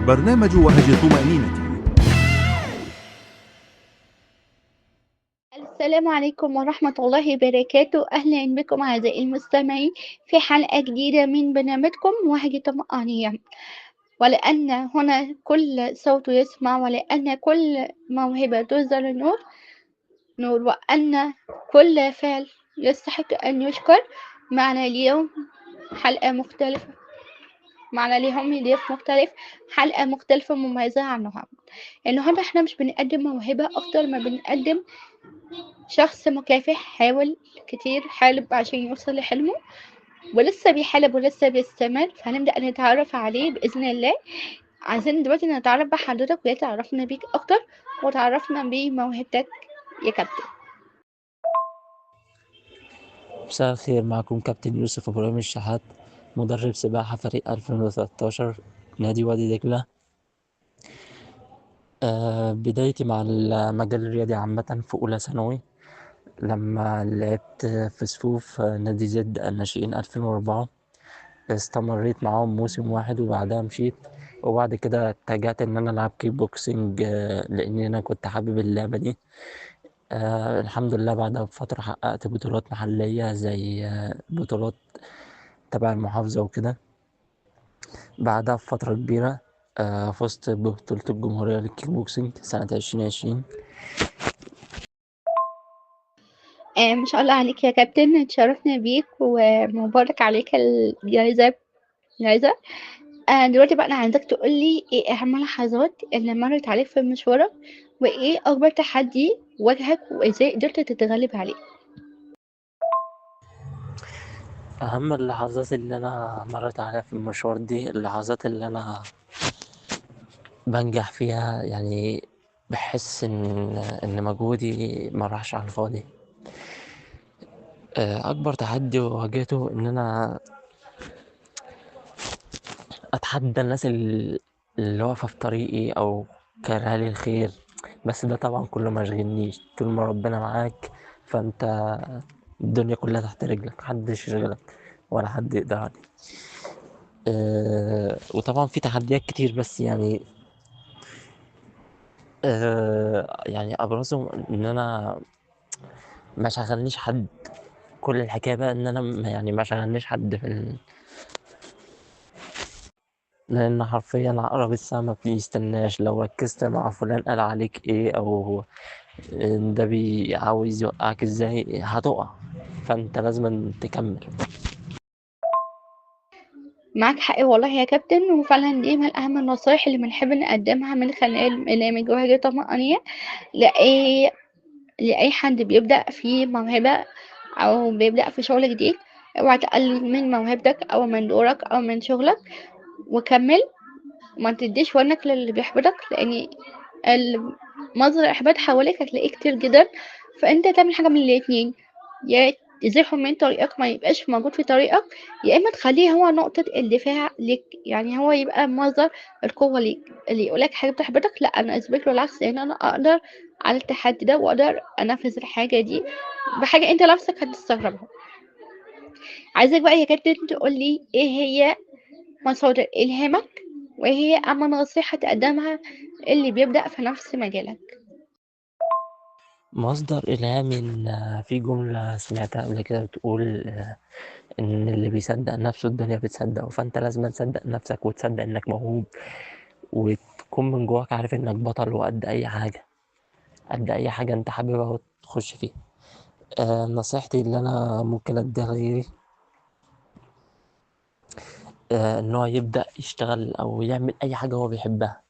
برنامج وهج طمأنينة. السلام عليكم ورحمة الله وبركاته. أهلا بكم أعزائي المستمعين في حلقة جديدة من برنامجكم وهج طمأنينة. ولأن هنا كل صوت يسمع، ولأن كل موهبة تظهر النور نور، وأن كل فعل يستحق أن يشكر. معنا اليوم حلقة مختلفة، معنا اليوم ضيف مختلف، حلقة مختلفة مميزة عنها. النهاردة احنا مش بنقدم موهبة أكتر ما بنقدم شخص مكافح، حاول كتير، حارب عشان يوصل لحلمه ولسه بيحارب ولسه بيستمر. فهنبدأ نتعرف عليه بإذن الله. عايزين دلوقتي نتعرف بحضرتك ويتعرفنا بيك أكتر وتعرفنا بموهبتك يا كابتن. مساء الخير، معكم كابتن يوسف إبراهيم الشحات، مدرب سباحة فريق 2013 نادي وادي دجلة. بدايتي مع المجال الرياضي عامة في أولى ثانوي، لما لعبت في صفوف نادي زد الناشئين 2004. استمريت معاهم موسم واحد وبعدها مشيت، وبعد كده اتجهت إن أنا ألعب كيك بوكسينج، لأن أنا كنت حابب اللعبة دي. الحمد لله بعدها بفترة حققت بطولات محلية زي بطولات تبع المحافظة وكده. بعدها بفترة كبيرة فزت ببطولة الجمهورية للكيك بوكسينج سنة 2020. ما شاء الله عليك يا كابتن، اتشرفنا بيك ومبارك عليك الجايزة. دلوقتي بقى أنا عايزاك تقولي ايه أهم اللحظات اللي مرت عليك في مشوارك، وايه أكبر تحدي واجهك وازاي قدرت تتغلب عليه. أهم اللحظات اللي أنا مريت عليها في المشوار دي اللحظات اللي أنا بنجح فيها، يعني بحس إن مجهودي ما راحش على الفاضي. أكبر تحدي واجهته إن أنا أتحدى الناس اللي واقفة في طريقي أو كارهة لي الخير، بس ده طبعا كله ما يشغلنيش طول ما ربنا معاك. فأنت الدنيا كلها تحت رجلك، محدش يشغلك ولا حد يقدر عليك. وطبعا في تحديات كتير، بس يعني أبرزهم إن أنا ما شغلنيش حد. كل الحكاية بقى إن أنا ما شغلنيش حد لأن حرفيا عقرب الساعة ما بيستناش. لو ركزت مع فلان قال عليك إيه أو ده عاوز يوقعك إزاي هتقع، فأنت لازم تكمل. معاك حق والله يا كابتن، وفعلا دي من أهم النصايح اللي بنحب نقدمها من خلال برنامج وهجة طمأنينة لأي لأي حد بيبدأ في موهبة أو بيبدأ في شغل جديد. اوعى تقلل من موهبتك أو من دورك أو من شغلك، وكمل. وما تديش ودنك للي بيحبطك، لأن مصدر الإحباط حواليك هتلاقيه كتير جدا. فأنت تعمل حاجة من الاتنين: يا تزيحه من طريقك ما يبقاش موجود في طريقك، يا إما تخليه هو نقطة الدفاع ليك، يعني هو يبقى مصدر القوة ليك. اللي يقولك حاجة بتحبطك، لا، أنا أثبت له العكس، لأن أنا أقدر على التحدي ده وأقدر أنفذ الحاجة دي بحاجة أنت نفسك هتستغربها. عايزك بقى يا كابتن تقولي إيه هي مصادر إلهامك، وإيه هي أهم نصيحة تقدمها اللي بيبدأ في نفس مجالك. مصدر إلهامي إن في جملة سمعتها قبل كده بتقول إن اللي بيصدق نفسه الدنيا بتصدقه. فأنت لازم تصدق نفسك وتصدق إنك موهوب، وتكون من جواك عارف إنك بطل وقد أي حاجة، قد أي حاجة أنت حاببها وتخش فيها. نصيحتي اللي أنا ممكن أديها لغيري إن هو يبدأ يشتغل أو يعمل أي حاجة هو بيحبها،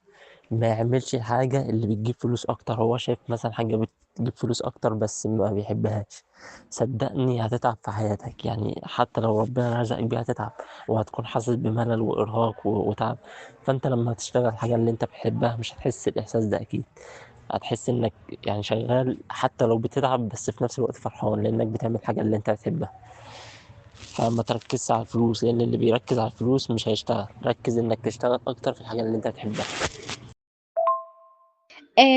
ما يعملش الحاجة اللي بتجيب فلوس أكتر. هو شايف مثلا حاجة بتجيب فلوس أكتر بس ما بيحبهاش، صدقني هتتعب في حياتك. يعني حتى لو ربنا رزقك بيها هتتعب وهتكون حاسس بملل وإرهاق وتعب. فأنت لما تشتغل الحاجة اللي أنت بتحبها مش هتحس الإحساس ده أكيد. هتحس إنك يعني شغال حتى لو بتتعب، بس في نفس الوقت فرحان لأنك بتعمل الحاجة اللي أنت بتحبها. فما تركزش على الفلوس، لأن اللي بيركز على الفلوس مش هيشتغل. ركز إنك تشتغل أكتر في الحاجة اللي أنت بتحبها.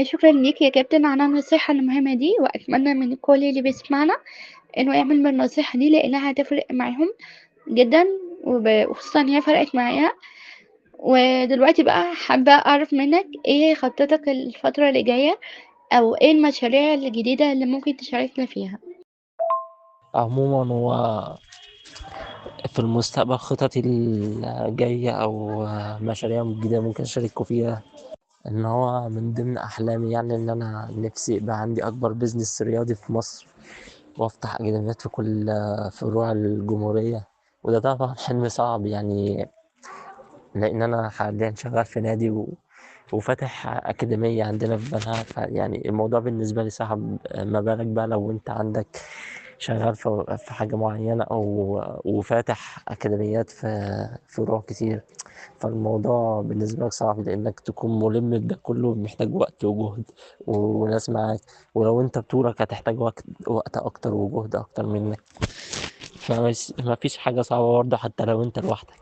شكرا ليك يا كابتن على النصيحة المهمة دي، وأتمنى من كل اللي بيسمعنا إنه يعمل بالنصيحة دي، لأنها هتفرق معاهم جدا، وخصوصا هي فرقت معايا. ودلوقتي بقى حابة أعرف منك إيه خطتك الفترة اللي جاية، أو إيه المشاريع الجديدة اللي ممكن تشاركنا فيها؟ عموما هو في المستقبل خططي الجاية أو مشاريع جديدة ممكن أشارككوا فيها، إن هو من ضمن أحلامي يعني إن أنا نفسي يبقى عندي أكبر بيزنس رياضي في مصر، وأفتح أكاديميات في كل فروع الجمهورية. وده طبعا حلم صعب يعني، لأن أنا حاليا شغال في نادي وفاتح أكاديمية عندنا في بنها، يعني الموضوع بالنسبة لي صعب، ما بالك بقى لو أنت عندك شغال في حاجة معينة أو وفاتح أكاديميات في فروع كتير. فالموضوع بالنسبة لك صعب، لأنك تكون ملم بده كله محتاج وقت وجهد وناس معاك، ولو أنت بطولك هتحتاج وقت أكتر وجهد أكتر منك. فما فيش حاجة صعبة برضه حتى لو أنت لوحدك.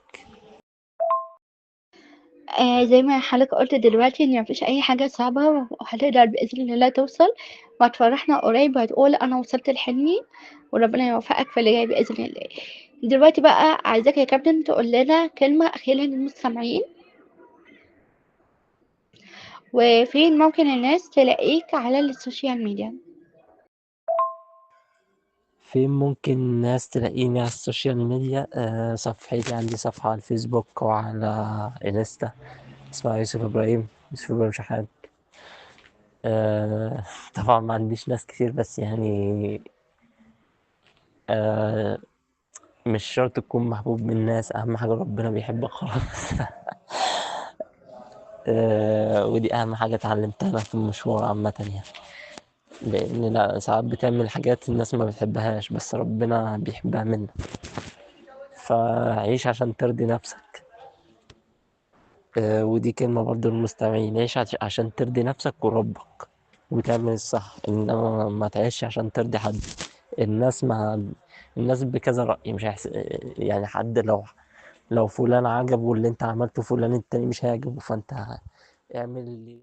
زي ما حضرتك قلت دلوقتي إن مفيش أي حاجة صعبة، وهتقدر بإذن الله توصل وهتفرحنا قريب، وهتقول أنا وصلت لحلمي، وربنا يوفقك في اللي جاي بإذن الله. دلوقتي بقى عايزاك يا كابتن تقول لنا كلمة أخيرة للمستمعين، وفين ممكن الناس تلاقيك على السوشيال ميديا؟ فين ممكن الناس تلاقيني على السوشيال ميديا؟ صفحتي، عندي صفحة على الفيسبوك وعلى انستا اسمها يوسف إبراهيم شحات. آه طبعا ما عنديش ناس كتير، بس يعني آه مش شرط تكون محبوب من الناس، أهم حاجة ربنا بيحبك خلاص. ودي أهم حاجة اتعلمتها أنا في المشوار عامة يعني، لأن لا ساعات بتعمل حاجات الناس ما بتحبهاش بس ربنا بيحبها منك، فعيش عشان ترضي نفسك. ودي كلمة برضو للمستمعين، عيش عشان ترضي نفسك وربك وتعمل الصح، إنما ما تعيش عشان ترضي حد. الناس ما الناس بكذا رأي، مش يعني حد لو فلان عجبه اللي انت عملته، فلان التاني مش هيعجبه، فانت اعمل اللي